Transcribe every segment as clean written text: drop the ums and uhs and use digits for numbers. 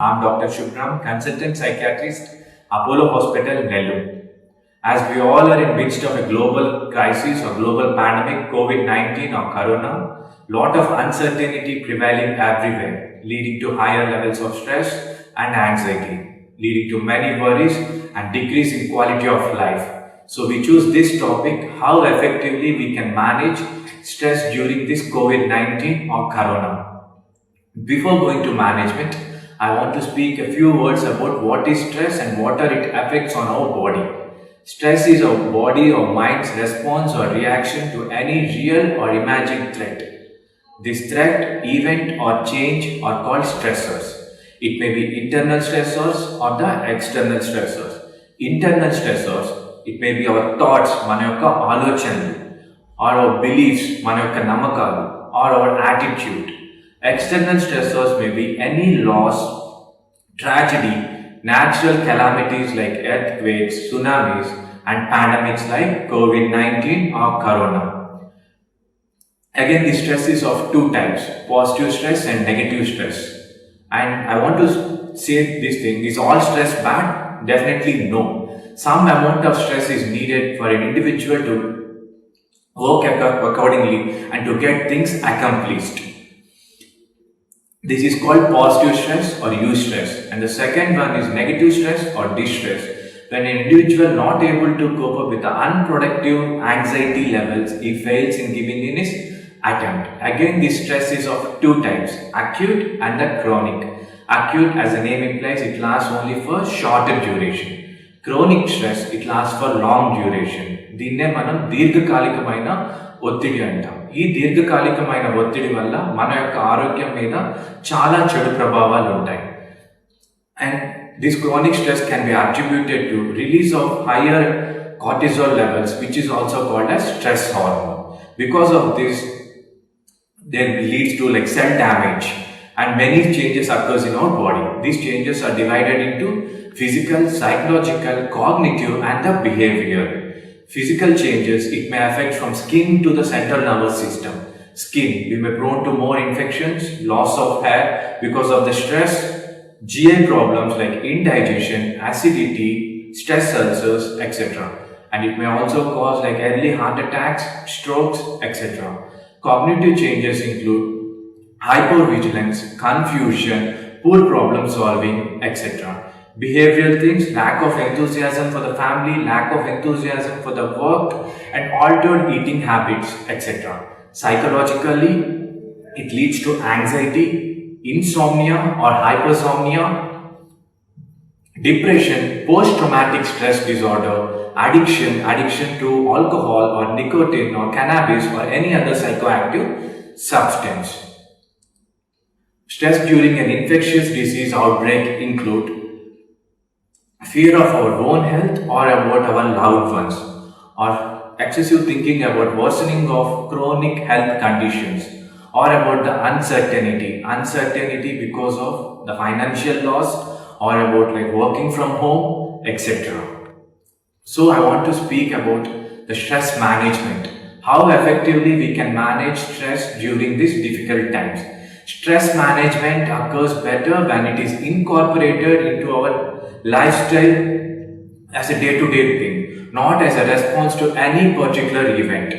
I'm Dr. Shubhram, consultant psychiatrist, Apollo Hospital, Nellore. As we all are in midst of a global crisis or global pandemic, COVID-19 or Corona, lot of uncertainty prevailing everywhere, leading to higher levels of stress and anxiety, leading to many worries and decrease in quality of life. So we choose this topic, how effectively we can manage stress during this COVID-19 or Corona. Before going to management, I want to speak a few words about what is stress and what are its effects on our body. Stress is our body or mind's response or reaction to any real or imagined threat. This threat, event or change are called stressors. It may be internal stressors or the external stressors. Internal stressors, it may be our thoughts, మన యొక్క ఆలోచనలు, or our beliefs, మన యొక్క నమ్మకాలు, or our attitude. External stressors may be any loss, tragedy, natural calamities like earthquakes, tsunamis, and pandemics like COVID-19 or Corona. Again, the stress is of two types, positive stress and negative stress. And I want to say this thing, is all stress bad? Definitely no. Some amount of stress is needed for an individual to work accordingly and to get things accomplished. This is called positive stress or eustress, and the second one is negative stress or distress. When an individual not able to cope up with the unproductive anxiety levels, he fails in giving in his attempt. Again, this stress is of two types, acute and the chronic. Acute, as the name implies, it lasts only for shorter duration. Chronic stress, it lasts for long duration. దీన్నే మనం దీర్ఘకాలికమైన ఒత్తిడి అంటాం. ఈ దీర్ఘకాలికమైన ఒత్తిడి వల్ల మన యొక్క ఆరోగ్యం మీద చాలా చెడు ప్రభావాలు ఉంటాయి. And this chronic stress can be attributed to release of higher cortisol levels, which is also called as stress hormone. Because of this, there leads to like cell damage and many changes occurs in our body. These changes are divided into physical, psychological, cognitive and the behavior. Physical changes, it may affect from skin to the central nervous system. Skin, we may prone to more infections, loss of hair because of the stress, GI problems like indigestion, acidity, stress ulcers, etc. And it may also cause like early heart attacks, strokes, etc. Cognitive changes include hypervigilance, confusion, poor problem solving, etc. Behavioral things, lack of enthusiasm for the family, lack of enthusiasm for the work, and altered eating habits, etc. Psychologically, it leads to anxiety, insomnia or hypersomnia, depression, post-traumatic stress disorder, addiction to alcohol or nicotine or cannabis or any other psychoactive substance. Stress during an infectious disease outbreak include fear of our own health or about our loved ones, or excessive thinking about worsening of chronic health conditions, or about the uncertainty because of the financial loss, or about like working from home, etc. So I want to speak about the stress management, how effectively we can manage stress during these difficult times. Stress management occurs better when it is incorporated into our lifestyle as a day-to-day thing, not as a response to any particular event.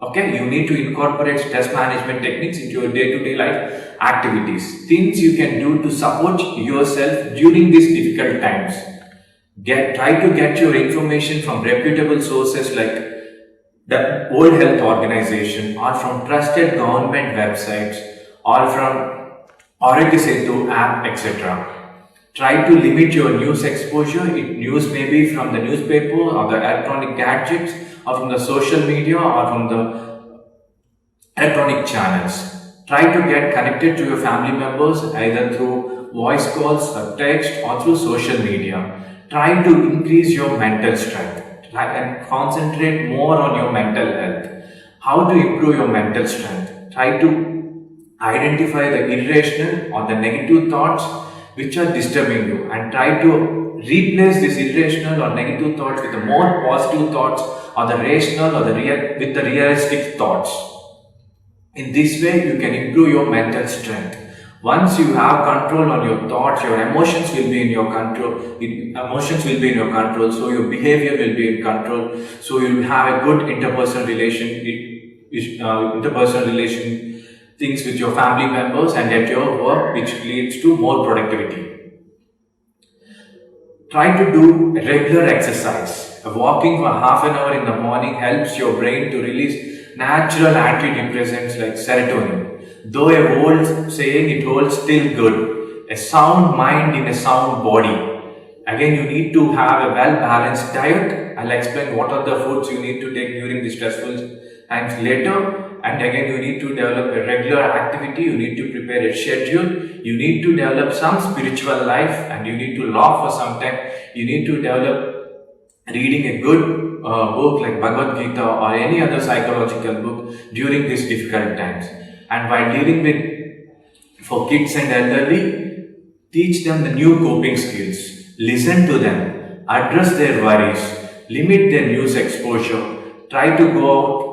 Okay, you need to incorporate stress management techniques into your day-to-day life activities, things you can do to support yourself during these difficult times. Try to get your information from reputable sources like the World Health Organization, or from trusted government websites, or from Arogya Setu app, etc. Try to limit your news exposure. News may be from the newspaper or the electronic gadgets, or from the social media, or from the electronic channels. Try to get connected to your family members either through voice calls or text or through social media. Try to increase your mental strength. Try and concentrate more on your mental health. How to improve your mental strength? Try to identify the irrational or the negative thoughts which are disturbing you, and try to replace this irrational or negative thoughts with the more positive thoughts, or the rational or with the realistic thoughts. In this way, you can improve your mental strength. Once you have control on your thoughts, your emotions will be in your control. Emotions will be in your control, so your behavior will be in control. So you will have a good interpersonal relation things with your family members and at your work, which leads to more productivity. Try to do regular exercise. Walking for half an hour in the morning helps your brain to release natural antidepressants like serotonin. Though a old saying, it holds still good. A sound mind in a sound body. Again, you need to have a well-balanced diet. I'll explain what are the foods you need to take during the stressful times later. And again, you need to develop a regular activity. You need to prepare a schedule. You need to develop some spiritual life, and you need to laugh for some time. You need to develop reading a good book like Bhagavad Gita or any other psychological book during these difficult times. And while dealing with, for kids and elderly, teach them the new coping skills. Listen to them. Address their worries. Limit their news exposure. Try to go out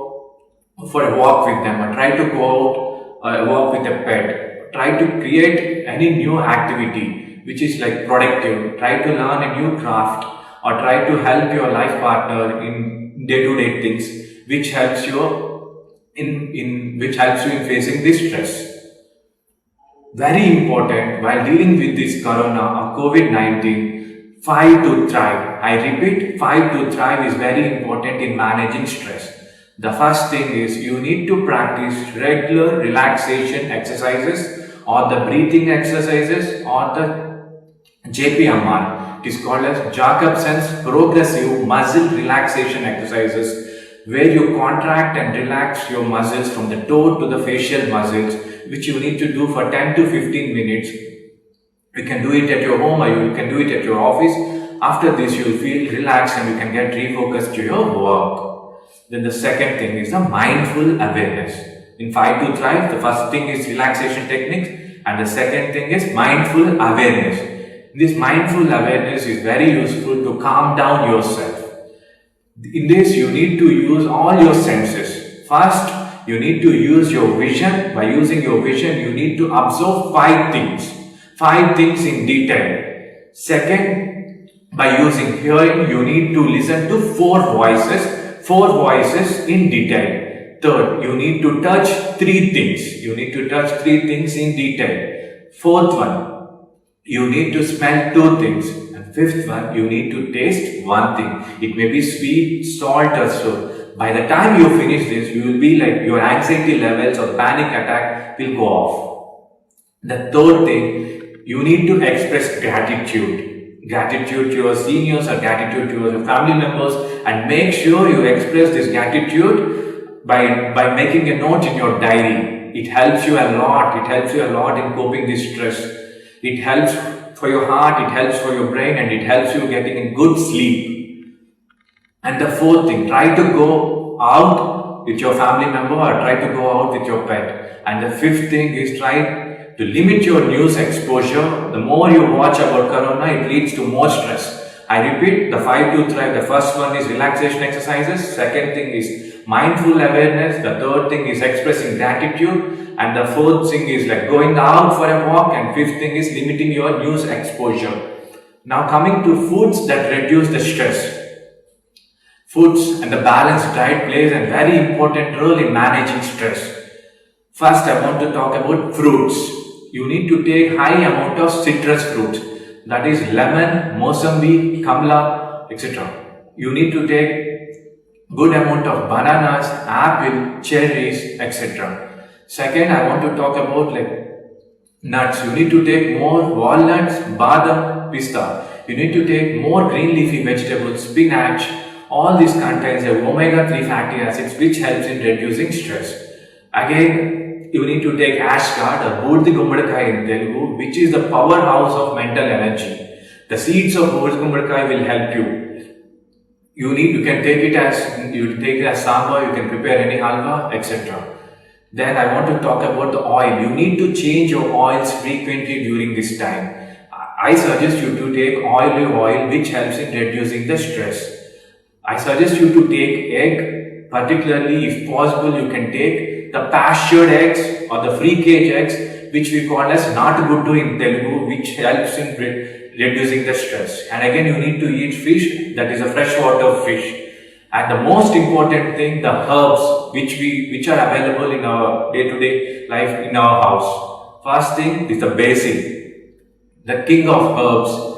for a walk with them, or try to go out walk with a pet. Try to create any new activity which is like productive. Try to learn a new craft, or try to help your life partner in day-to-day things which helps you in facing this stress. Very important while dealing with this corona or COVID-19, 5 to thrive. I repeat, 5 to thrive is very important in managing stress. The first thing is you need to practice regular relaxation exercises, or the breathing exercises, or the JPMR. It is called as Jacobson's Progressive Muscle Relaxation Exercises, where you contract and relax your muscles from the toe to the facial muscles, which you need to do for 10 to 15 minutes. You can do it at your home, or you can do it at your office. After this, you will feel relaxed and you can get refocused to your work. Then the second thing is the mindful awareness. In 5 to thrive, the first thing is relaxation techniques, and the second thing is mindful awareness. This mindful awareness is very useful to calm down yourself. In this, you need to use all your senses. First, you need to use your vision. By using your vision, you need to observe 5 things. 5 things in detail. Second, by using hearing, you need to listen to 4 voices. 4 voices in detail. Third, you need to touch 3 things. You need to touch 3 things in detail. Fourth one, you need to smell 2 things. And fifth one, you need to taste 1 thing. It may be sweet, salt or so. By the time you finish this, you will be like your anxiety levels or panic attack will go off. The third thing, you need to express gratitude. Gratitude to your seniors or gratitude to your family members, and make sure you express this gratitude by making a note in your diary. It helps you a lot. It helps you a lot in coping this stress. It helps for your heart, it helps for your brain, and it helps you getting a good sleep. And the fourth thing, try to go out with your family member, or try to go out with your pet. And the fifth thing is try to limit your news exposure. The more you watch about corona, it leads to more stress. I repeat, the 5 to thrive. The first one is relaxation exercises. Second thing is mindful awareness. The third thing is expressing gratitude. And the fourth thing is like going out for a walk. And fifth thing is limiting your news exposure. Now coming to foods that reduce the stress. Foods and the balanced diet plays a very important role in managing stress. First, I want to talk about fruits. You need to take high amount of citrus fruits, that is lemon, mosambi, kamla, etc. You need to take good amount of bananas, apple, cherries, etc. Second, I want to talk about like nuts. You need to take more walnuts, badam, pista. You need to take more green leafy vegetables, spinach. All this contains omega-3 fatty acids, which helps in reducing stress. Again, you need to take ash gourd or Buddi Gummadikai in Telugu, which is the powerhouse of mental energy. The seeds of Buddi Gummadikai will help you. You can take it as sambar, you can prepare any halwa, etc. Then I want to talk about the oil. You need to change your oils frequently during this time. I suggest you to take olive oil, which helps in reducing the stress. I suggest you to take egg, particularly if possible you can take the pastured eggs or the free cage eggs, which we call as Natuguddu in Telugu, which helps in reducing the stress. And again, you need to eat fish, that is a freshwater fish. And the most important thing, the herbs which are available in our day-to-day life in our house. First thing is the basil, the king of herbs.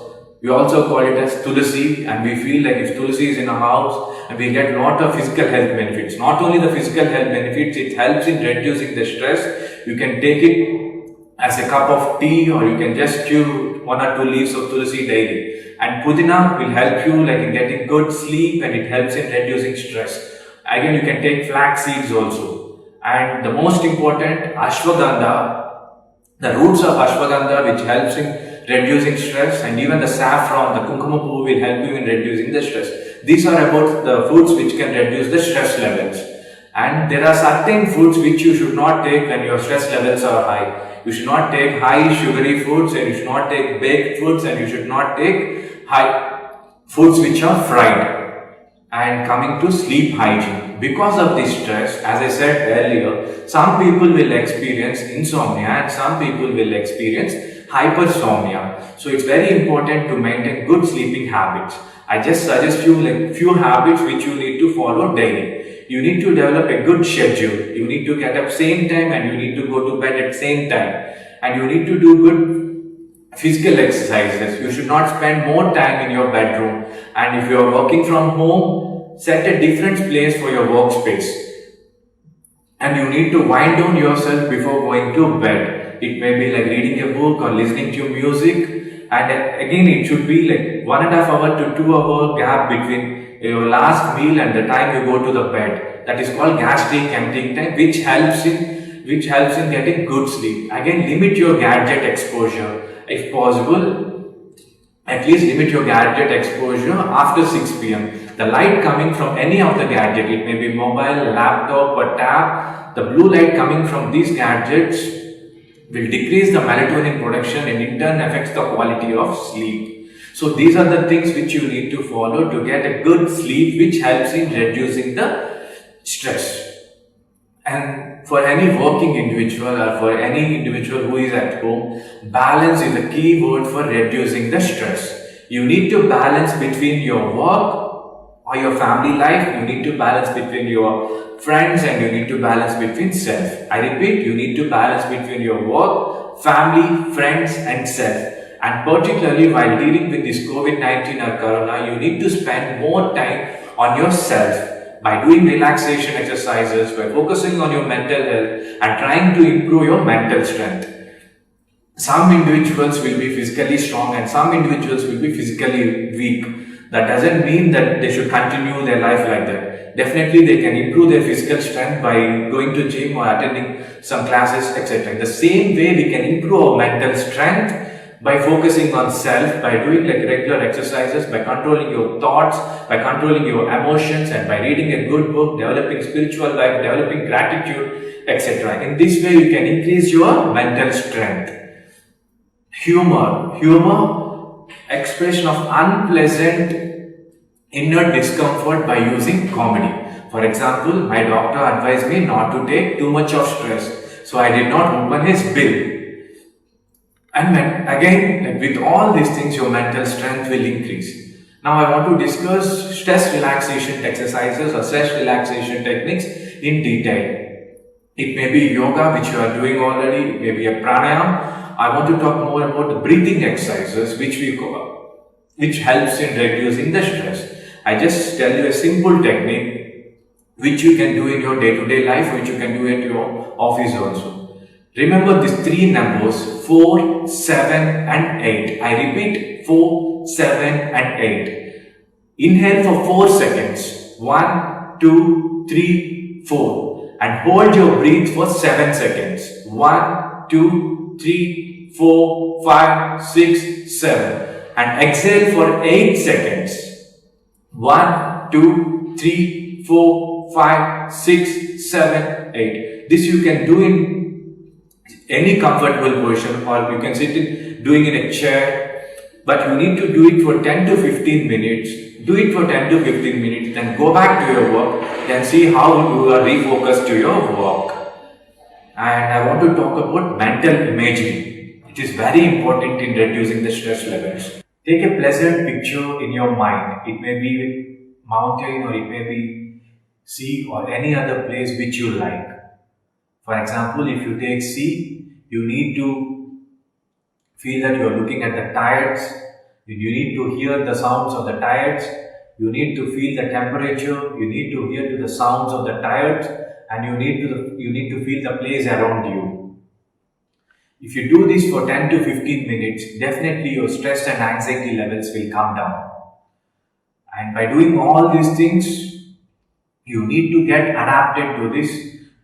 We also call it as Tulsi, and we feel like if Tulsi is in our house, and we get lot of physical health benefits. Not only the physical health benefits, it helps in reducing the stress. You can take it as a cup of tea, or you can just chew 1 or 2 leaves of Tulsi daily. And Pudina will help you like in getting good sleep, and it helps in reducing stress. Again, you can take flax seeds also. And the most important, Ashwagandha, the roots of Ashwagandha, which helps in reducing stress, and even the saffron, the Kumkumapu will help you in reducing the stress. These are about the foods which can reduce the stress levels. And there are certain foods which you should not take when your stress levels are high. You should not take high sugary foods, and you should not take baked foods, and you should not take high foods which are fried. And coming to sleep hygiene. Because of this stress, as I said earlier, some people will experience insomnia and some people will experience hypersomnia. So it's very important to maintain good sleeping habits. I just suggest you like few habits which you need to follow daily. You need to develop a good schedule. You need to get up same time, and you need to go to bed at same time. And you need to do good physical exercises. You should not spend more time in your bedroom. And if you are working from home, set a different place for your workspace. And you need to wind down yourself before going to bed. It may be like reading a book or listening to music. And again, it should be like 1.5 hour to 2 hour gap between your last meal and the time you go to the bed. That is called gastric emptying time, which helps in getting good sleep. Again, limit your gadget exposure. If possible, at least limit your gadget exposure after 6 p.m. The light coming from any of the gadget, it may be mobile, laptop or tab, the blue light coming from these gadgets will decrease the melatonin production and in turn affects the quality of sleep. So these are the things which you need to follow to get a good sleep, which helps in reducing the stress. And for any working individual or for any individual who is at home, balance is the key word for reducing the stress. You need to balance between your work or your family life. You need to balance between your friends, and you need to balance between self. I repeat, you need to balance between your work, family, friends and self. And particularly while dealing with this COVID-19 or Corona, you need to spend more time on yourself by doing relaxation exercises, by focusing on your mental health and trying to improve your mental strength. Some individuals will be physically strong and some individuals will be physically weak. That doesn't mean that they should continue their life like that. Definitely they can improve their physical strength by going to gym or attending some classes, etc. In the same way, we can improve our mental strength by focusing on self, by doing like regular exercises, by controlling your thoughts, by controlling your emotions, and by reading a good book, developing spiritual life, developing gratitude, etc. In this way, you can increase your mental strength. Humor, expression of unpleasant inner discomfort by using comedy. For example, my doctor advised me not to take too much of stress, so I did not open his bill. And again, with all these things, your mental strength will increase. Now I want to discuss stress relaxation exercises or stress relaxation techniques in detail. It may be yoga, which you are doing already, it may be a pranayama. I want to talk more about the breathing exercises which helps in reducing the stress. I just tell you a simple technique which you can do in your day-to-day life, which you can do at your office also. Remember these 3 numbers, 4, 7 and 8. I repeat, 4, 7 and 8. Inhale for 4 seconds. 1, 2, 3, 4. And hold your breath for 7 seconds. 1, 2, 3, 4, 5, 6, 7. And exhale for 8 seconds. 1, 2, 3, 4, 5, 6, 7, 8. This you can do in any comfortable position, or you can sit doing in a chair, but you need to do it for 10 to 15 minutes. Do it for 10 to 15 minutes, then go back to your work, then see how you are refocused to your work. And I want to talk about mental imaging. It is very important in reducing the stress levels. Take a pleasant picture in your mind. It may be mountain or it may be sea or any other place which you like. For example, if you take sea, you need to feel that you are looking at the tides. You need to hear the sounds of the tides. You need to feel the temperature. You need to hear to the sounds of the tides, and you need to feel the place around you. If you do this for 10 to 15 minutes, definitely your stress and anxiety levels will come down. And by doing all these things, you need to get adapted to this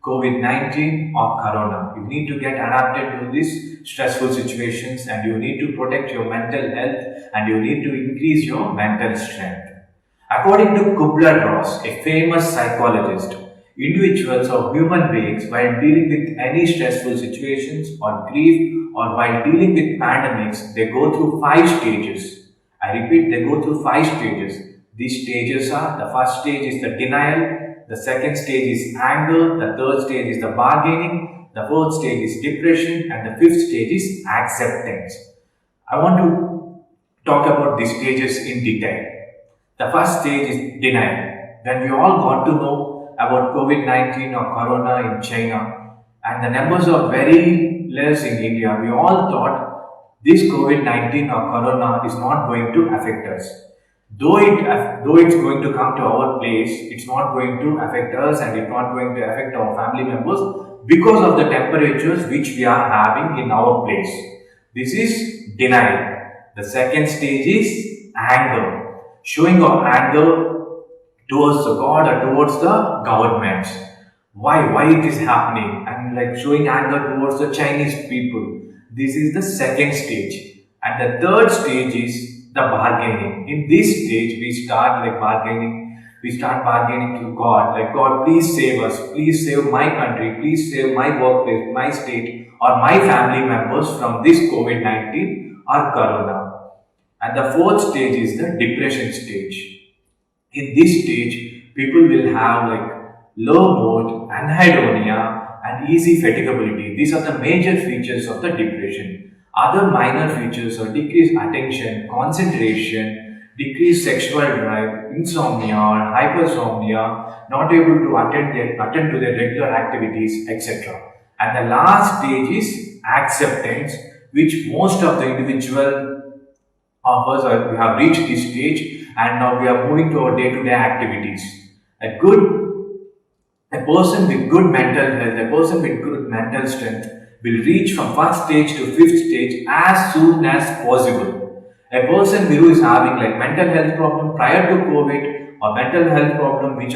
COVID-19 or Corona. You need to get adapted to these stressful situations, and you need to protect your mental health, and you need to increase your mental strength. According to Kubler-Ross, a famous psychologist, individuals or human beings, while dealing with any stressful situations or grief or while dealing with pandemics, they go through 5 stages. I repeat, they go through 5 stages. These stages are, the first stage is the denial, the second stage is anger, the third stage is the bargaining, the fourth stage is depression, and the fifth stage is acceptance. I want to talk about these stages in detail. The first stage is denial. When we all got to know about COVID-19 or Corona in China, and the numbers are very less in India, we all thought this COVID-19 or Corona is not going to affect us. Though it's going to come to our place, it's not going to affect us and it's not going to affect our family members because of the temperatures which we are having in our place. This is denial. The second stage is anger. Showing our anger towards the God or towards the governments. Why it is happening, and like showing anger towards the Chinese people. This is the second stage. And the third stage is the bargaining. In this stage, we start bargaining to God, like, God, please save us, please save my country, please save my workplace, my state, or my family members from this COVID-19 or Corona. And the fourth stage is the depression stage. In this stage, people will have low mood, anhedonia, and easy fatigability. These are the major features of the depression. Other minor features are decreased attention, concentration, decreased sexual drive, insomnia or hypersomnia, not able to attend to their regular activities, etc. And the last stage is acceptance, which most of the individual of us have reached this stage, and now we are moving to our day-to-day activities. A person with good mental health, a person with good mental strength will reach from first stage to fifth stage as soon as possible. A person who is having mental health problem prior to COVID or mental health problem which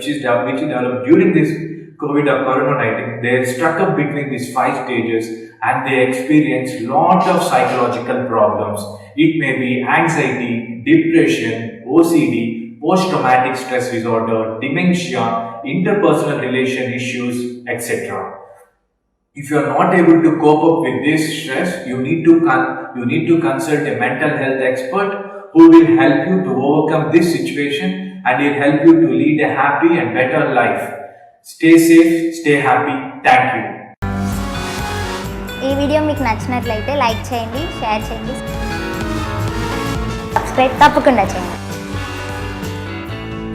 is developed during this COVID or Corona-19, they are stuck up between these 5 stages and they experience lot of psychological problems. It may be anxiety, depression, OCD, post-traumatic stress disorder, dementia, interpersonal relation issues, etc. If you are not able to cope up with this stress, you need to consult a mental health expert who will help you to overcome this situation and will help you to lead a happy and better life. Stay safe, stay happy. Thank you. ఈ video మీకు నచ్చినట్లయితే like చేయండి, share చేయండి, subscribe తప్పకుండా చేయండి.